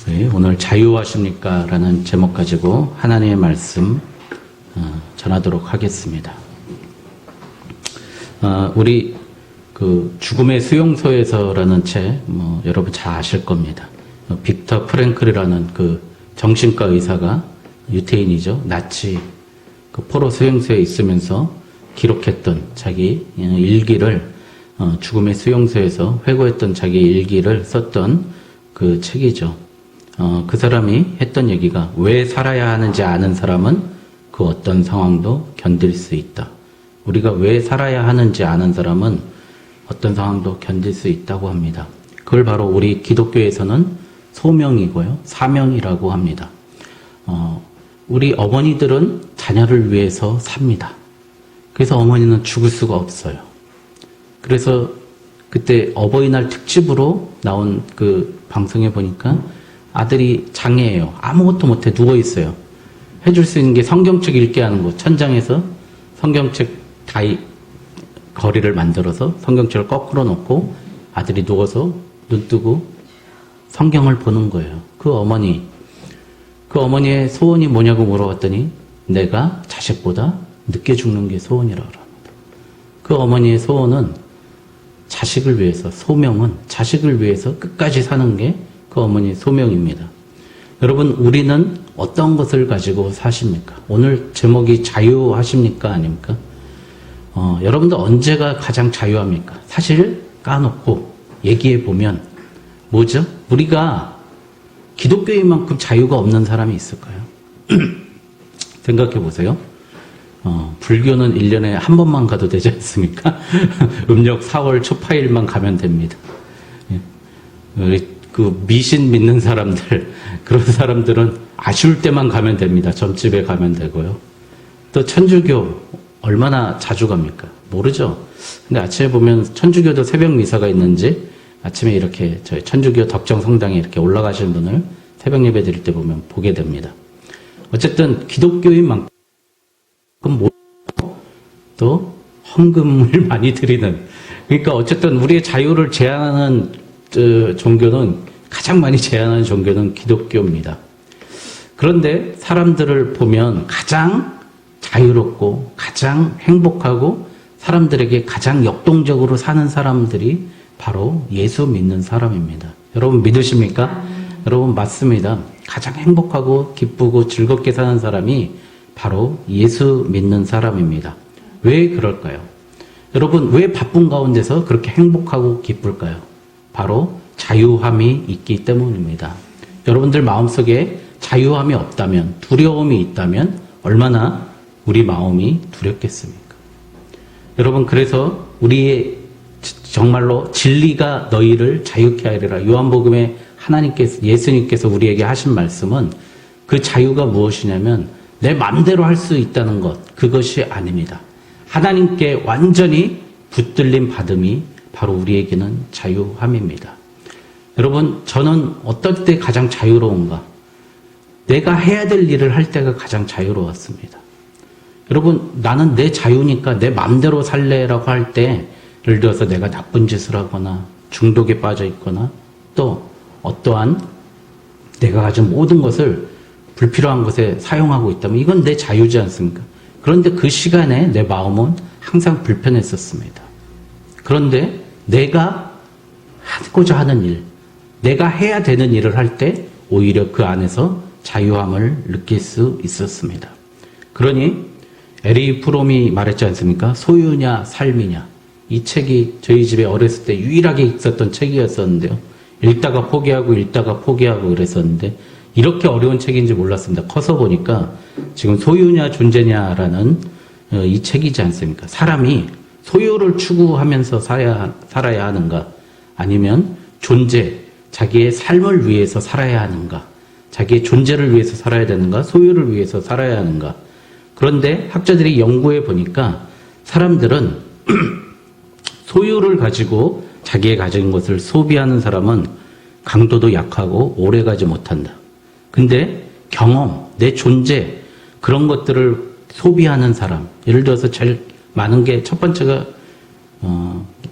네, 오늘 자유하십니까? 라는 제목 가지고 하나님의 말씀 전하도록 하겠습니다. 우리 그 죽음의 수용소에서라는 책, 여러분 잘 아실 겁니다. 빅터 프랭클이라는 그 정신과 의사가 유태인이죠. 나치 그 포로 수용소에 있으면서 기록했던 자기 일기를 죽음의 수용소에서 회고했던 자기 일기를 썼던 그 책이죠. 그 사람이 했던 얘기가 왜 살아야 하는지 아는 사람은 그 어떤 상황도 견딜 수 있다. 우리가 왜 살아야 하는지 아는 사람은 어떤 상황도 견딜 수 있다고 합니다. 그걸 바로 우리 기독교에서는 소명이고요. 사명이라고 합니다. 우리 어머니들은 자녀를 위해서 삽니다. 그래서 어머니는 죽을 수가 없어요. 그래서 그때 어버이날 특집으로 나온 그 방송에 보니까 아들이 장애예요. 아무것도 못해 누워있어요. 해줄 수 있는 게 성경책 읽게 하는 거. 천장에서 성경책 거리를 만들어서 성경책을 거꾸로 놓고 아들이 누워서 눈 뜨고 성경을 보는 거예요. 그 어머니의 소원이 뭐냐고 물어봤더니 내가 자식보다 늦게 죽는 게 소원이라고 합니다. 그 어머니의 소원은 자식을 위해서, 소명은 자식을 위해서 끝까지 사는 게 그 어머니의 소명입니다. 여러분, 우리는 어떤 것을 가지고 사십니까? 오늘 제목이 자유하십니까? 아닙니까? 여러분들 언제가 가장 자유합니까? 사실 까놓고 얘기해 보면 뭐죠? 우리가 기독교인만큼 자유가 없는 사람이 있을까요? 생각해 보세요. 불교는 1년에 한 번만 가도 되지 않습니까? 음력 4월 초파일만 가면 됩니다. 우리 그 미신 믿는 사람들, 그런 사람들은 아쉬울 때만 가면 됩니다. 점집에 가면 되고요. 또 천주교 얼마나 자주 갑니까? 모르죠. 근데 아침에 보면 천주교도 새벽 미사가 있는지 아침에 이렇게 저희 천주교 덕정 성당에 이렇게 올라가시는 분을 새벽 예배 드릴 때 보면 보게 됩니다. 어쨌든 기독교인만큼 또 헌금을 많이 드리는, 그러니까 어쨌든 우리의 자유를 제한하는 종교는, 가장 많이 제한하는 종교는 기독교입니다. 그런데 사람들을 보면 가장 자유롭고 가장 행복하고 사람들에게 가장 역동적으로 사는 사람들이 바로 예수 믿는 사람입니다. 여러분 믿으십니까? 여러분 맞습니다. 가장 행복하고 기쁘고 즐겁게 사는 사람이 바로 예수 믿는 사람입니다. 왜 그럴까요? 여러분 왜 바쁜 가운데서 그렇게 행복하고 기쁠까요? 바로 자유함이 있기 때문입니다. 여러분들 마음속에 자유함이 없다면, 두려움이 있다면 얼마나 우리 마음이 두렵겠습니까? 여러분 그래서 우리의 정말로 진리가 너희를 자유케 하리라. 요한복음에 예수님께서 우리에게 하신 말씀은 그 자유가 무엇이냐면 내 마음대로 할 수 있다는 것, 그것이 아닙니다. 하나님께 완전히 붙들림 받음이 바로 우리에게는 자유함입니다. 여러분, 저는 어떨 때 가장 자유로운가? 내가 해야 될 일을 할 때가 가장 자유로웠습니다. 여러분, 나는 내 자유니까 내 마음대로 살래라고 할 때, 예를 들어서 내가 나쁜 짓을 하거나 중독에 빠져 있거나 또 어떠한 내가 가진 모든 것을 불필요한 것에 사용하고 있다면 이건 내 자유지 않습니까? 그런데 그 시간에 내 마음은 항상 불편했었습니다. 그런데 내가 하고자 하는 일, 내가 해야 되는 일을 할 때 오히려 그 안에서 자유함을 느낄 수 있었습니다. 그러니 에리 프롬이 말했지 않습니까? 소유냐 삶이냐. 이 책이 저희 집에 어렸을 때 유일하게 있었던 책이었었는데요. 읽다가 포기하고 그랬었는데 이렇게 어려운 책인지 몰랐습니다. 커서 보니까 지금 소유냐 존재냐라는 이 책이지 않습니까? 사람이 소유를 추구하면서 살아야 하는가? 아니면 존재, 자기의 삶을 위해서 살아야 하는가? 자기의 존재를 위해서 살아야 되는가? 소유를 위해서 살아야 하는가? 그런데 학자들이 연구해 보니까 사람들은 소유를 가지고 자기의 가진 것을 소비하는 사람은 강도도 약하고 오래가지 못한다. 근데 경험, 내 존재, 그런 것들을 소비하는 사람, 예를 들어서 제일 많은 게 첫 번째가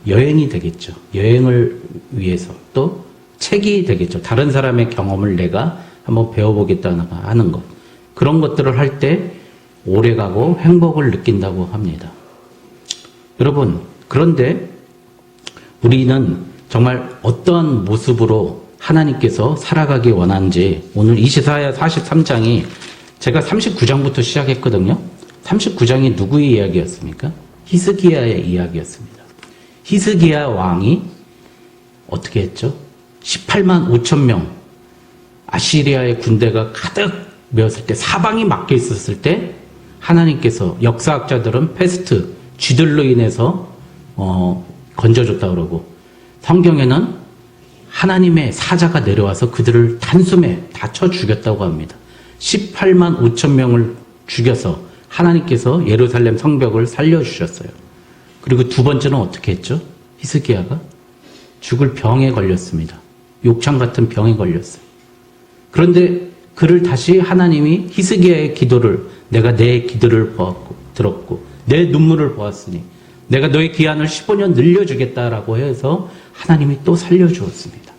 여행이 되겠죠. 여행을 위해서 또 책이 되겠죠. 다른 사람의 경험을 내가 한번 배워보겠다 하는 것. 그런 것들을 할 때 오래가고 행복을 느낀다고 합니다. 여러분, 그런데 우리는 정말 어떠한 모습으로 하나님께서 살아가기 원하는지 오늘 이사야 43장이 제가 39장부터 시작했거든요. 39장이 누구의 이야기였습니까? 히스기야의 이야기였습니다. 히스기야 왕이 어떻게 했죠? 18만 5천 명 아시리아의 군대가 가득 메었을 때, 사방이 막혀 있었을 때 하나님께서, 역사학자들은 패스트, 쥐들로 인해서 건져줬다 그러고, 성경에는 하나님의 사자가 내려와서 그들을 단숨에 다 쳐 죽였다고 합니다. 18만 5천 명을 죽여서 하나님께서 예루살렘 성벽을 살려주셨어요. 그리고 두 번째는 어떻게 했죠? 히스기야가 죽을 병에 걸렸습니다. 욕창 같은 병에 걸렸어요. 그런데 그를 다시 하나님이 히스기야의 기도를, 내가 내 기도를 들었고 내 눈물을 보았으니 내가 너의 기한을 15년 늘려주겠다라고 해서 하나님이 또 살려주었습니다.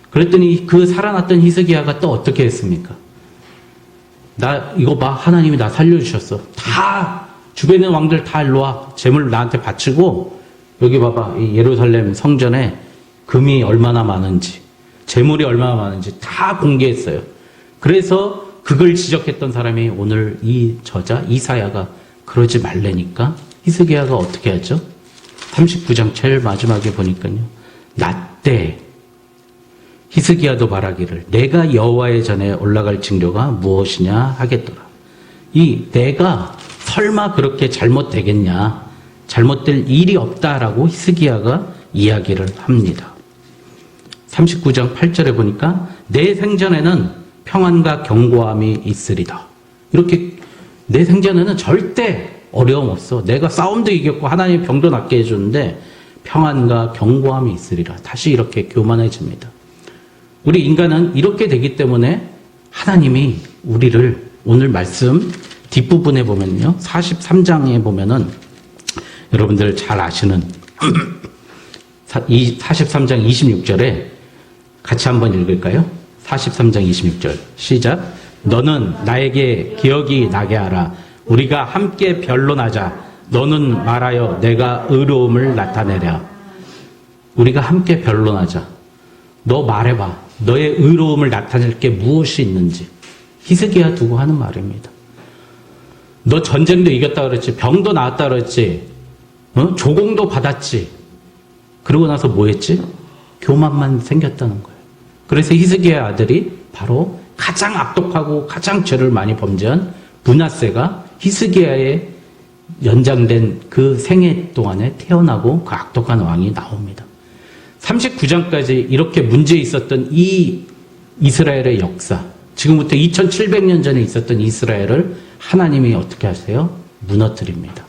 그랬더니 그 살아났던 히스기야가 또 어떻게 했습니까? 나 이거 봐, 하나님이 나 살려주셨어. 다 주변에 있는 왕들 다 일로 와, 재물 나한테 바치고 여기 봐봐, 이 예루살렘 성전에 금이 얼마나 많은지, 재물이 얼마나 많은지 다 공개했어요. 그래서 그걸 지적했던 사람이 오늘 이 저자 이사야가 그러지 말라니까 히스기야가 어떻게 하죠? 39장 제일 마지막에 보니까요. 나 때 히스기야도 말하기를 내가 여호와의 전에 올라갈 징조가 무엇이냐 하겠더라. 이 내가 설마 그렇게 잘못되겠냐, 잘못될 일이 없다라고 히스기야가 이야기를 합니다. 39장 8절에 보니까 내 생전에는 평안과 견고함이 있으리다. 이렇게 내 생전에는 절대 어려움 없어. 내가 싸움도 이겼고 하나님의 병도 낫게 해주는데 평안과 견고함이 있으리라. 다시 이렇게 교만해집니다. 우리 인간은 이렇게 되기 때문에 하나님이 우리를 오늘 말씀 뒷부분에 보면요. 43장에 보면은 여러분들 잘 아시는 이 43장 26절에 같이 한번 읽을까요? 43장 26절 시작. 너는 나에게 기억이 나게 하라. 우리가 함께 변론하자. 너는 말하여 내가 의로움을 나타내랴. 우리가 함께 변론하자. 너 말해봐. 너의 의로움을 나타낼 게 무엇이 있는지. 히스기야 두고 하는 말입니다. 너 전쟁도 이겼다 그랬지. 병도 나았다 그랬지. 조공도 받았지. 그러고 나서 뭐 했지? 교만만 생겼다는 거예요. 그래서 히스기야 아들이 바로 가장 악독하고 가장 죄를 많이 범죄한 므낫세가 히스기야의 연장된 그 생애 동안에 태어나고 그 악독한 왕이 나옵니다. 39장까지 이렇게 문제 있었던 이 이스라엘의 역사, 지금부터 2700년 전에 있었던 이스라엘을 하나님이 어떻게 하세요? 무너뜨립니다.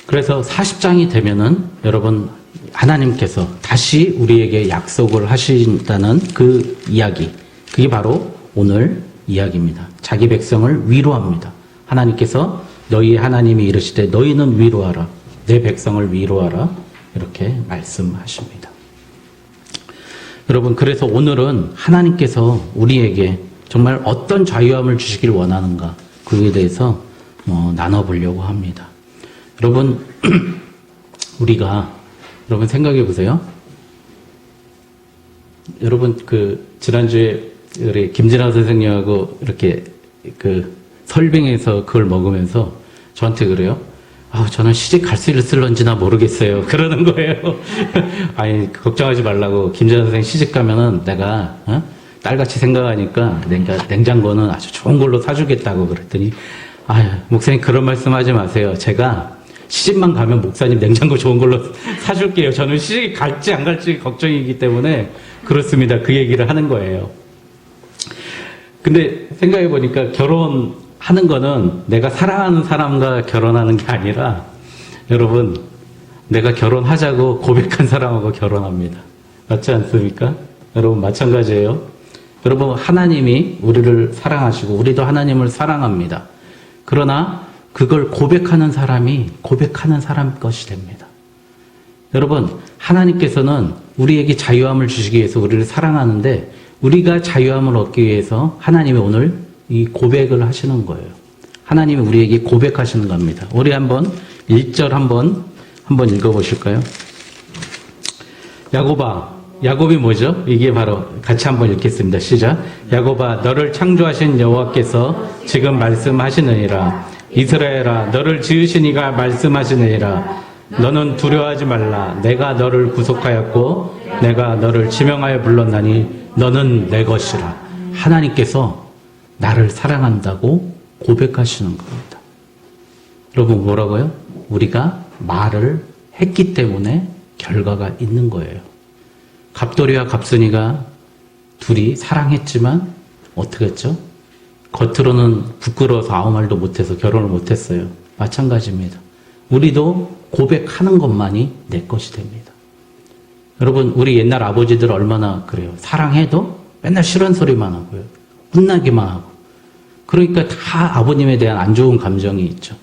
그래서 40장이 되면은 여러분 하나님께서 다시 우리에게 약속을 하신다는 그 이야기, 그게 바로 오늘 이야기입니다. 자기 백성을 위로합니다. 하나님께서 너희 하나님이 이르시되 너희는 위로하라. 내 백성을 위로하라. 이렇게 말씀하십니다. 여러분, 그래서 오늘은 하나님께서 우리에게 정말 어떤 자유함을 주시길 원하는가, 그에 대해서 나눠보려고 합니다. 여러분, 여러분 생각해 보세요. 여러분, 지난주에 우리 김진아 선생님하고 이렇게 설빙에서 그걸 먹으면서 저한테 그래요. 저는 시집 갈 수 있을런지나 모르겠어요. 그러는 거예요. 아니, 걱정하지 말라고. 김진아 선생님 시집 가면은 내가, 딸같이 생각하니까 냉장고는 아주 좋은 걸로 사주겠다고 그랬더니, 목사님 그런 말씀 하지 마세요. 제가 시집만 가면 목사님 냉장고 좋은 걸로 사줄게요. 저는 시집이 갈지 안 갈지 걱정이기 때문에 그렇습니다. 그 얘기를 하는 거예요. 근데 생각해 보니까 결혼하는 거는 내가 사랑하는 사람과 결혼하는 게 아니라 여러분, 내가 결혼하자고 고백한 사람하고 결혼합니다. 맞지 않습니까? 여러분 마찬가지예요. 여러분, 하나님이 우리를 사랑하시고 우리도 하나님을 사랑합니다. 그러나 그걸 고백하는 사람이 고백하는 사람 것이 됩니다. 여러분, 하나님께서는 우리에게 자유함을 주시기 위해서 우리를 사랑하는데 우리가 자유함을 얻기 위해서 하나님이 오늘 이 고백을 하시는 거예요. 하나님이 우리에게 고백하시는 겁니다. 우리 한번 1절 한번 읽어보실까요? 야곱이 뭐죠? 이게 바로 같이 한번 읽겠습니다. 시작. 야곱아 너를 창조하신 여호와께서 지금 말씀하시느니라. 이스라엘아 너를 지으신 이가 말씀하시느니라. 너는 두려워하지 말라. 내가 너를 구속하였고 내가 너를 지명하여 불렀나니 너는 내 것이라. 하나님께서 나를 사랑한다고 고백하시는 겁니다. 여러분 뭐라고요? 우리가 말을 했기 때문에 결과가 있는 거예요. 갑돌이와 갑순이가 둘이 사랑했지만 어떻게 했죠? 겉으로는 부끄러워서 아무 말도 못해서 결혼을 못했어요. 마찬가지입니다. 우리도 고백하는 것만이 내 것이 됩니다. 여러분 우리 옛날 아버지들 얼마나 그래요. 사랑해도 맨날 싫은 소리만 하고요. 혼나기만 하고. 그러니까 다 아버님에 대한 안 좋은 감정이 있죠.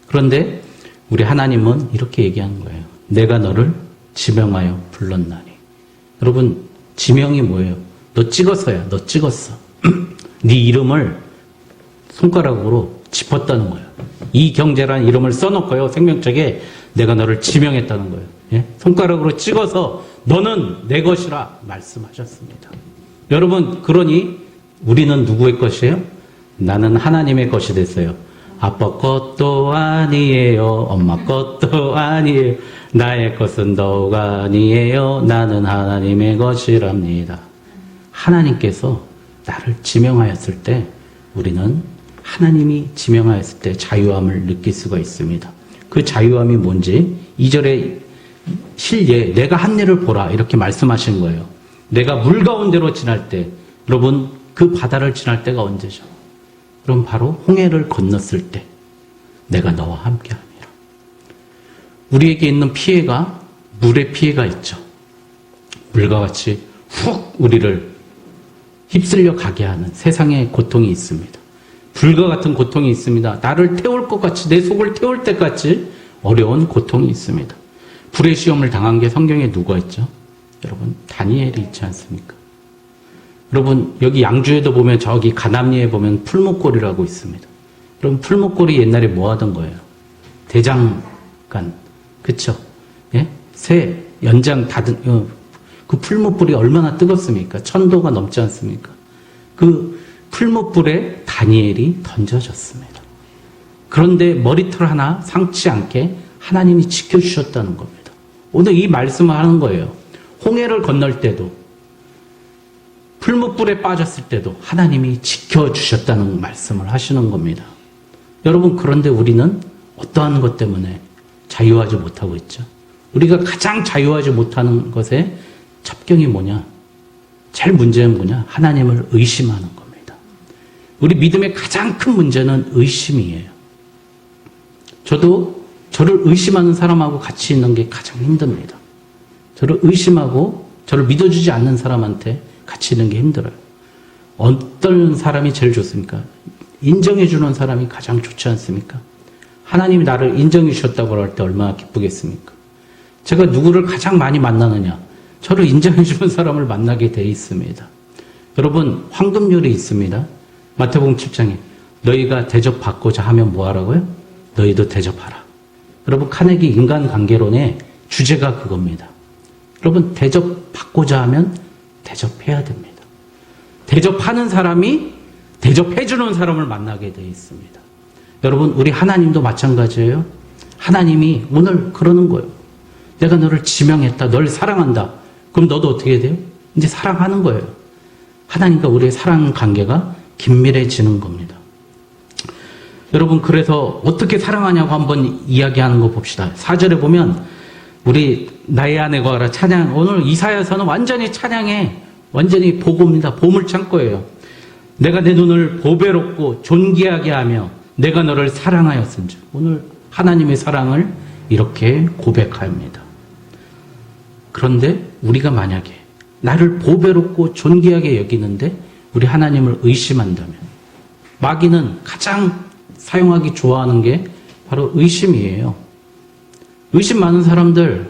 그런데 우리 하나님은 이렇게 얘기하는 거예요. 내가 너를 지명하여 불렀나니. 여러분 지명이 뭐예요? 너 찍었어요. 너 찍었어. 네 이름을 손가락으로 짚었다는 거예요. 이경재라는 이름을 써놓고요. 생명책에 내가 너를 지명했다는 거예요. 예? 손가락으로 찍어서 너는 내 것이라 말씀하셨습니다. 여러분 그러니 우리는 누구의 것이에요? 나는 하나님의 것이 됐어요. 아빠 것도 아니에요. 엄마 것도 아니에요. 나의 것은 더욱 아니에요. 나는 하나님의 것이랍니다. 하나님께서 나를 지명하였을 때 우리는 하나님이 지명하였을 때 자유함을 느낄 수가 있습니다. 그 자유함이 뭔지 2절에 실예 내가 한 일을 보라 이렇게 말씀하신 거예요. 내가 물 가운데로 지날 때 여러분 그 바다를 지날 때가 언제죠? 그럼 바로 홍해를 건넜을 때 내가 너와 함께합니다. 우리에게 있는 피해가 물의 피해가 있죠. 물과 같이 훅 우리를 휩쓸려 가게 하는 세상의 고통이 있습니다. 불과 같은 고통이 있습니다. 나를 태울 것 같이 내 속을 태울 때까지 어려운 고통이 있습니다. 불의 시험을 당한 게 성경에 누가 있죠? 여러분 다니엘이 있지 않습니까? 여러분 여기 양주에도 보면 저기 가남리에 보면 풀목골이라고 있습니다. 여러분 풀목골이 옛날에 뭐 하던 거예요? 대장간 그쵸? 예? 새 연장 닫은 그 풀목불이 얼마나 뜨겁습니까? 1000도가 넘지 않습니까? 그 풀목불에 다니엘이 던져졌습니다. 그런데 머리털 하나 상치 않게 하나님이 지켜주셨다는 겁니다. 오늘 이 말씀을 하는 거예요. 홍해를 건널 때도 풀목불에 빠졌을 때도 하나님이 지켜주셨다는 말씀을 하시는 겁니다. 여러분 그런데 우리는 어떠한 것 때문에 자유하지 못하고 있죠? 우리가 가장 자유하지 못하는 것의 첩경이 뭐냐? 제일 문제는 뭐냐? 하나님을 의심하는 겁니다. 우리 믿음의 가장 큰 문제는 의심이에요. 저도 저를 의심하는 사람하고 같이 있는 게 가장 힘듭니다. 저를 의심하고 저를 믿어주지 않는 사람한테 같이 있는 게 힘들어요. 어떤 사람이 제일 좋습니까? 인정해주는 사람이 가장 좋지 않습니까? 하나님이 나를 인정해 주셨다고 할 때 얼마나 기쁘겠습니까? 제가 누구를 가장 많이 만나느냐? 저를 인정해 주는 사람을 만나게 돼 있습니다. 여러분 황금률이 있습니다. 마태복음 7장에 너희가 대접받고자 하면 뭐 하라고요? 너희도 대접하라. 여러분 카네기 인간관계론의 주제가 그겁니다. 여러분 대접받고자 하면 대접해야 됩니다. 대접하는 사람이 대접해주는 사람을 만나게 돼 있습니다. 여러분 우리 하나님도 마찬가지예요. 하나님이 오늘 그러는 거예요. 내가 너를 지명했다. 널 사랑한다. 그럼 너도 어떻게 돼요? 이제 사랑하는 거예요. 하나님과 우리의 사랑 관계가 긴밀해지는 겁니다. 여러분 그래서 어떻게 사랑하냐고 한번 이야기하는 거 봅시다. 4절에 보면 우리 나의 아내 거하라 찬양. 오늘 이사야서는 완전히 찬양해. 완전히 복음입니다. 보물창고예요. 내가 내 눈을 보배롭고 존귀하게 하며 내가 너를 사랑하였은즉. 오늘 하나님의 사랑을 이렇게 고백합니다. 그런데 우리가 만약에 나를 보배롭고 존귀하게 여기는데 우리 하나님을 의심한다면 마귀는 가장 사용하기 좋아하는 게 바로 의심이에요. 의심 많은 사람들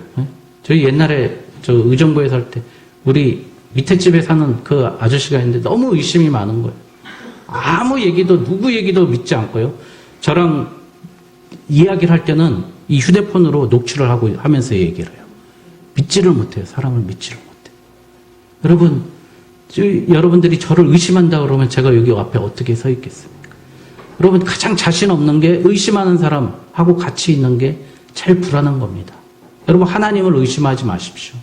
저희 옛날에 저 의정부에 살 때 우리 밑에 집에 사는 그 아저씨가 있는데 너무 의심이 많은 거예요. 아무 얘기도 누구 얘기도 믿지 않고요. 저랑 이야기를 할 때는 이 휴대폰으로 녹취를 하면서 얘기를 해요. 믿지를 못해요. 사람을 믿지를 못해요. 여러분, 여러분들이 저를 의심한다 그러면 제가 여기 앞에 어떻게 서 있겠습니까? 여러분, 가장 자신 없는 게 의심하는 사람하고 같이 있는 게 제일 불안한 겁니다. 여러분, 하나님을 의심하지 마십시오.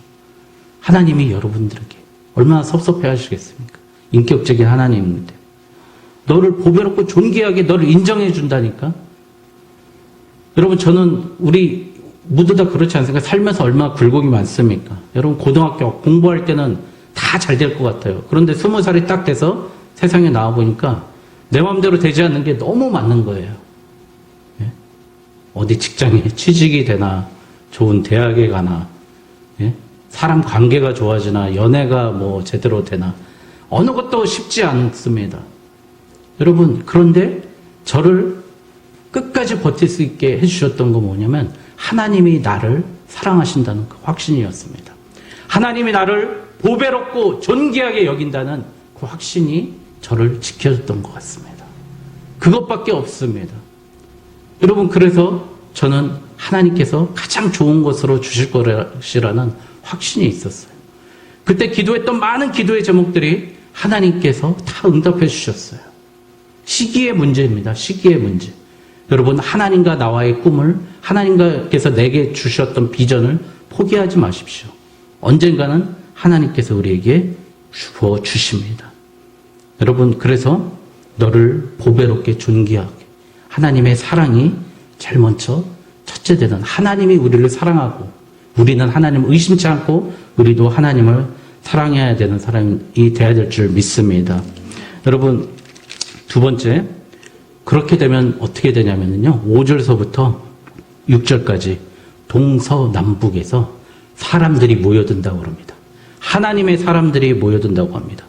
하나님이 여러분들에게 얼마나 섭섭해 하시겠습니까? 인격적인 하나님인데. 너를 보배롭고 존귀하게 너를 인정해 준다니까? 여러분, 저는 우리 모두 다 그렇지 않습니까? 살면서 얼마나 굴곡이 많습니까? 여러분, 고등학교 공부할 때는 다 잘 될 것 같아요. 그런데 20살이 딱 돼서 세상에 나와보니까 내 마음대로 되지 않는 게 너무 많은 거예요. 예? 어디 직장에 취직이 되나, 좋은 대학에 가나, 예? 사람 관계가 좋아지나, 연애가 뭐 제대로 되나, 어느 것도 쉽지 않습니다. 여러분, 그런데 저를 끝까지 버틸 수 있게 해주셨던 건 뭐냐면 하나님이 나를 사랑하신다는 그 확신이었습니다. 하나님이 나를 보배롭고 존귀하게 여긴다는 그 확신이 저를 지켜줬던 것 같습니다. 그것밖에 없습니다. 여러분, 그래서 저는 하나님께서 가장 좋은 것으로 주실 것이라는 확신이 있었어요. 그때 기도했던 많은 기도의 제목들이 하나님께서 다 응답해 주셨어요. 시기의 문제입니다. 시기의 문제. 여러분, 하나님과 나와의 꿈을, 하나님께서 내게 주셨던 비전을 포기하지 마십시오. 언젠가는 하나님께서 우리에게 주어 주십니다. 여러분, 그래서 너를 보배롭게 존귀하게 하나님의 사랑이 제일 먼저 첫째 되는, 하나님이 우리를 사랑하고 우리는 하나님을 의심치 않고 우리도 하나님을 사랑해야 되는 사람이 돼야 될 줄 믿습니다. 여러분, 두 번째, 그렇게 되면 어떻게 되냐면요, 5절서부터 6절까지 동서남북에서 사람들이 모여든다고 합니다. 하나님의 사람들이 모여든다고 합니다.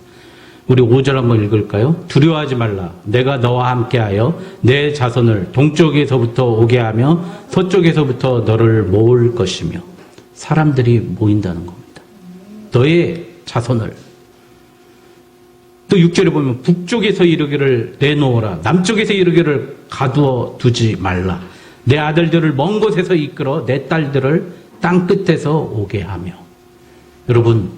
우리 5절 한번 읽을까요? 두려워하지 말라. 내가 너와 함께하여 내 자손을 동쪽에서부터 오게 하며 서쪽에서부터 너를 모을 것이며. 사람들이 모인다는 겁니다. 너의 자손을. 또 6절에 보면 북쪽에서 이르기를 내놓으라. 남쪽에서 이르기를 가두어 두지 말라. 내 아들들을 먼 곳에서 이끌어 내 딸들을 땅 끝에서 오게 하며. 여러분,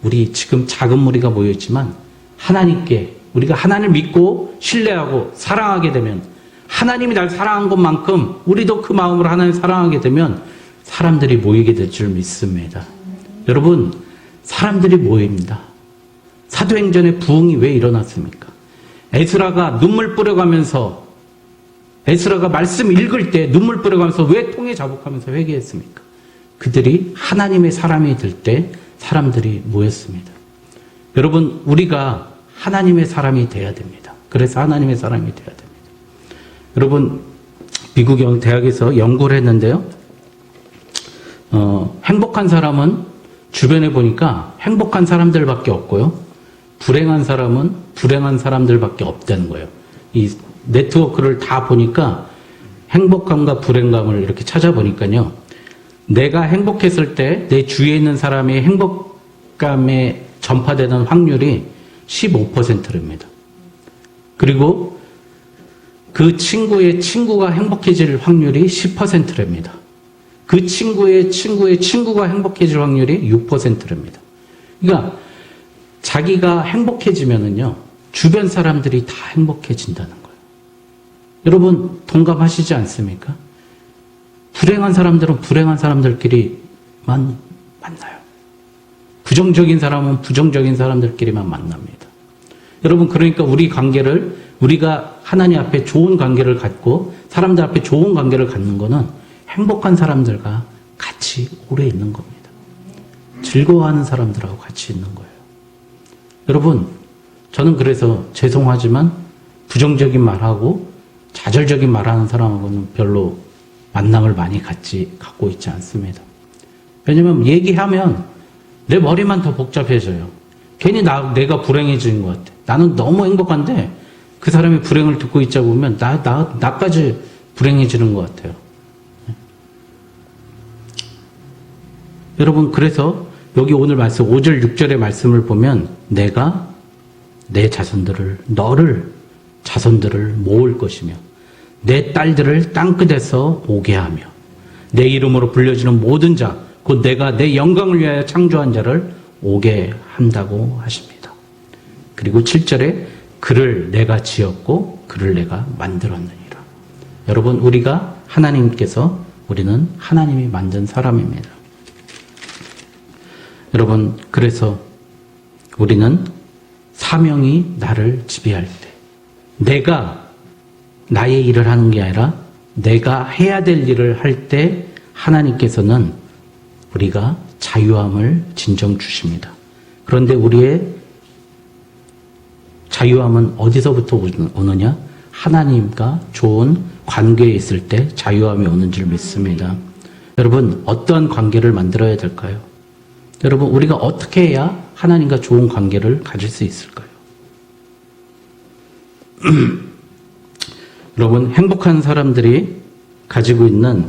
우리 지금 작은 무리가 모여있지만 하나님께, 우리가 하나님을 믿고 신뢰하고 사랑하게 되면, 하나님이 날 사랑한 것만큼 우리도 그 마음으로 하나님을 사랑하게 되면 사람들이 모이게 될 줄 믿습니다. 여러분, 사람들이 모입니다. 사도행전의 부흥이 왜 일어났습니까? 에스라가 눈물 뿌려가면서, 에스라가 말씀 읽을 때 눈물 뿌려가면서 왜 통에 자복하면서 회개했습니까? 그들이 하나님의 사람이 될 때 사람들이 모였습니다. 여러분, 우리가 하나님의 사람이 돼야 됩니다. 그래서 하나님의 사람이 돼야 됩니다. 여러분, 미국 대학에서 연구를 했는데요. 행복한 사람은 주변에 보니까 행복한 사람들밖에 없고요. 불행한 사람은 불행한 사람들밖에 없다는 거예요. 이 네트워크를 다 보니까 행복감과 불행감을 이렇게 찾아보니까요. 내가 행복했을 때 내 주위에 있는 사람의 행복감에 전파되는 확률이 15%입니다. 그리고 그 친구의 친구가 행복해질 확률이 10%입니다. 그 친구의 친구의 친구가 행복해질 확률이 6%입니다. 그러니까 자기가 행복해지면은요, 주변 사람들이 다 행복해진다는 거예요. 여러분, 동감하시지 않습니까? 불행한 사람들은 불행한 사람들끼리만 만나요. 부정적인 사람은 부정적인 사람들끼리만 만납니다. 여러분, 그러니까 우리 관계를, 우리가 하나님 앞에 좋은 관계를 갖고 사람들 앞에 좋은 관계를 갖는 거는 행복한 사람들과 같이 오래 있는 겁니다. 즐거워하는 사람들하고 같이 있는 거예요. 여러분, 저는 그래서 죄송하지만 부정적인 말하고 좌절적인 말하는 사람하고는 별로 만남을 많이 갖고 있지 않습니다. 왜냐면 얘기하면 내 머리만 더 복잡해져요. 괜히 내가 불행해지는 것 같아. 나는 너무 행복한데 그 사람이 불행을 듣고 있자 보면 나까지 불행해지는 것 같아요. 여러분, 그래서 여기 오늘 말씀 5절 6절의 말씀을 보면 내가 내 너를 자손들을 모을 것이며 내 딸들을 땅끝에서 오게 하며 내 이름으로 불려지는 모든 자 곧 내가 내 영광을 위하여 창조한 자를 오게 한다고 하십니다. 그리고 7절에 그를 내가 지었고 그를 내가 만들었느니라. 여러분 우리가 우리는 하나님이 만든 사람입니다. 여러분 그래서 우리는 사명이 나를 지배할 때 내가 나의 일을 하는 게 아니라 내가 해야 될 일을 할 때 하나님께서는 우리가 자유함을 진정 주십니다. 그런데 우리의 자유함은 어디서부터 오느냐? 하나님과 좋은 관계에 있을 때 자유함이 오는 줄 믿습니다. 여러분 어떠한 관계를 만들어야 될까요? 여러분 우리가 어떻게 해야 하나님과 좋은 관계를 가질 수 있을까요? 여러분 행복한 사람들이 가지고 있는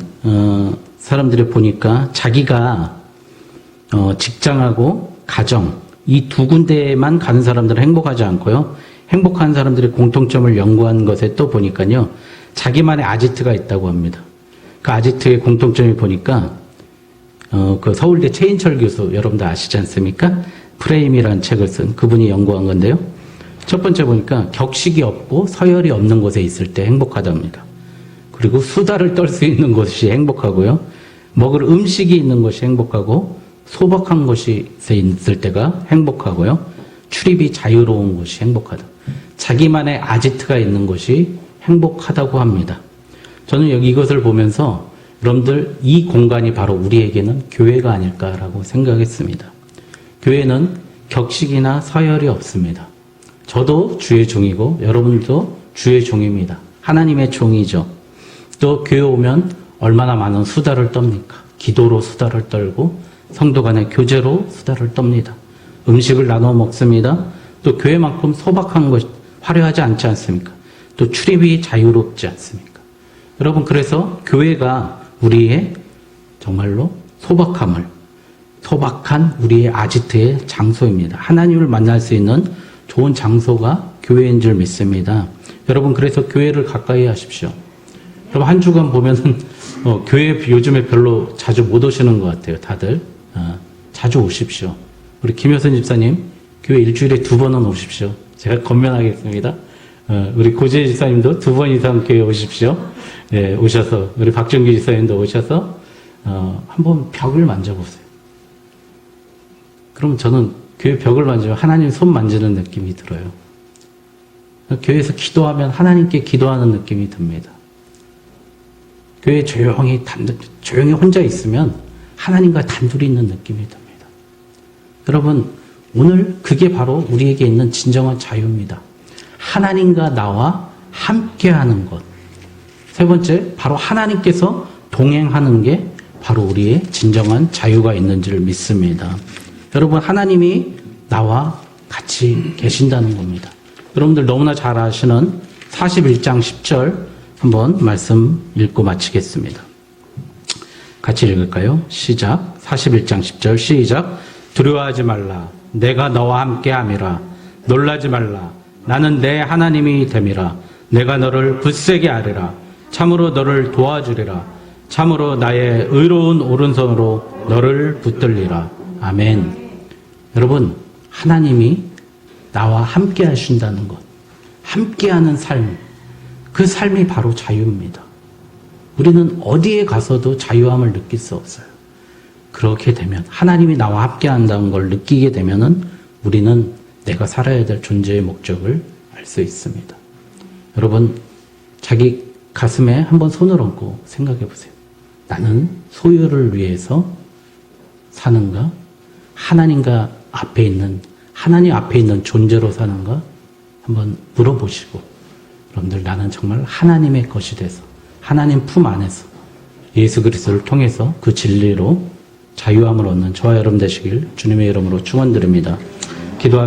사람들이 보니까 자기가 직장하고 가정 이 두 군데에만 가는 사람들은 행복하지 않고요. 행복한 사람들의 공통점을 연구한 것에 또 보니까요. 자기만의 아지트가 있다고 합니다. 그 아지트의 공통점이 보니까 그 서울대 최인철 교수 여러분들 아시지 않습니까? 프레임이라는 책을 쓴 그분이 연구한 건데요. 첫 번째 보니까 격식이 없고 서열이 없는 곳에 있을 때 행복하답니다. 그리고 수다를 떨 수 있는 곳이 행복하고요. 먹을 음식이 있는 것이 행복하고 소박한 곳에 있을 때가 행복하고요. 출입이 자유로운 곳이 행복하다. 자기만의 아지트가 있는 곳이 행복하다고 합니다. 저는 여기 이것을 보면서 여러분들 이 공간이 바로 우리에게는 교회가 아닐까라고 생각했습니다. 교회는 격식이나 서열이 없습니다. 저도 주의 종이고 여러분도 주의 종입니다. 하나님의 종이죠. 또 교회 오면 얼마나 많은 수다를 떱니까? 기도로 수다를 떨고 성도 간의 교제로 수다를 떱니다. 음식을 나눠 먹습니다. 또 교회만큼 소박한 것, 화려하지 않지 않습니까? 또 출입이 자유롭지 않습니까? 여러분 그래서 교회가 우리의 정말로 소박한 우리의 아지트의 장소입니다. 하나님을 만날 수 있는 좋은 장소가 교회인 줄 믿습니다. 여러분 그래서 교회를 가까이 하십시오. 여러분 한 주간 보면은 교회 요즘에 별로 자주 못 오시는 것 같아요. 다들 자주 오십시오. 우리 김효선 집사님 교회 일주일에 2번은 오십시오. 제가 건면하겠습니다. 우리 고재희 집사님도 2번 이상 교회 오십시오. 네, 오셔서 우리 박정규 집사님도 오셔서 한번 벽을 만져보세요. 그럼 저는 교회 벽을 만지면 하나님 손 만지는 느낌이 들어요. 교회에서 기도하면 하나님께 기도하는 느낌이 듭니다. 교회에 조용히 혼자 있으면 하나님과 단둘이 있는 느낌이 듭니다. 여러분 오늘 그게 바로 우리에게 있는 진정한 자유입니다. 하나님과 나와 함께하는 것. 세 번째 바로 하나님께서 동행하는 게 바로 우리의 진정한 자유가 있는 줄 믿습니다. 여러분 하나님이 나와 같이 계신다는 겁니다. 여러분들 너무나 잘 아시는 41장 10절 한번 말씀 읽고 마치겠습니다. 같이 읽을까요? 시작. 41장 10절 시작. 두려워하지 말라. 내가 너와 함께함이라. 놀라지 말라. 나는 내 하나님이 됨이라. 내가 너를 굳세게 하리라. 참으로 너를 도와주리라. 참으로 나의 의로운 오른손으로 너를 붙들리라. 아멘. 여러분 하나님이 나와 함께 하신다는 것, 함께하는 삶, 그 삶이 바로 자유입니다. 우리는 어디에 가서도 자유함을 느낄 수 없어요. 그렇게 되면 하나님이 나와 함께한다는 걸 느끼게 되면은 우리는 내가 살아야 될 존재의 목적을 알 수 있습니다. 여러분 자기 가슴에 한번 손을 얹고 생각해 보세요. 나는 소유를 위해서 사는가? 하나님 앞에 있는 존재로 사는가? 한번 물어보시고 여러분들 나는 정말 하나님의 것이 돼서 하나님 품 안에서 예수 그리스도를 통해서 그 진리로 자유함을 얻는 저와 여러분 되시길 주님의 이름으로 축원드립니다.